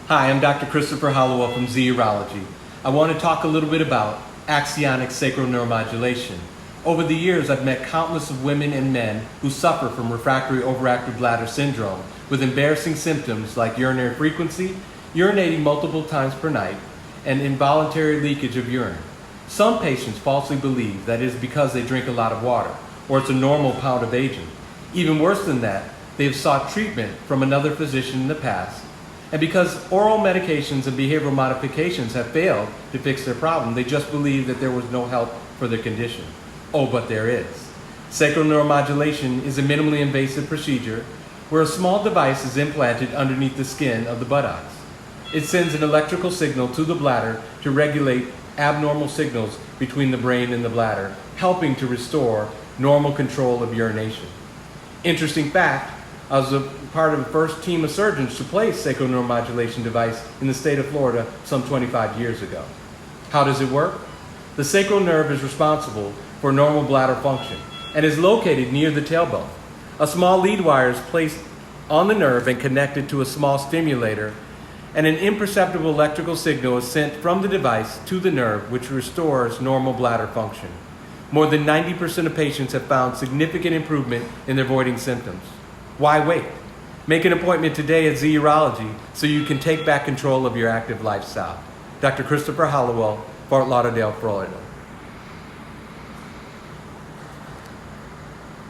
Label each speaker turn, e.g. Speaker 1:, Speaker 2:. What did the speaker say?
Speaker 1: Hi, I'm Dr. Christopher Hollowell from Z Urology. I want to talk a little bit about Axonics sacral neuromodulation. Over the years, I've met countless of women and men who suffer from refractory overactive bladder syndrome with embarrassing symptoms like urinary frequency, urinating multiple times per night, and involuntary leakage of urine. Some patients falsely believe that it is because they drink a lot of water, or it's a normal pound of aging. Even worse than that, they have sought treatment from another physician in the past, and because oral medications and behavioral modifications have failed to fix their problem, they just believe that there was no help for their condition. Oh, but there is. Sacral neuromodulation is a minimally invasive procedure where a small device is implanted underneath the skin of the buttocks. It sends an electrical signal to the bladder to regulate abnormal signals between the brain and the bladder, helping to restore normal control of urination. Interesting fact, I was a part of the first team of surgeons to place sacral neuromodulation device in the state of Florida some 25 years ago. How does it work? The sacral nerve is responsible for normal bladder function and is located near the tailbone. A small lead wire is placed on the nerve and connected to a small stimulator, and an imperceptible electrical signal is sent from the device to the nerve, which restores normal bladder function. More than 90% of patients have found significant improvement in their voiding symptoms. Why wait? Make an appointment today at Z Urology so you can take back control of your active lifestyle. Dr. Christopher Hollowell, Fort Lauderdale, Florida.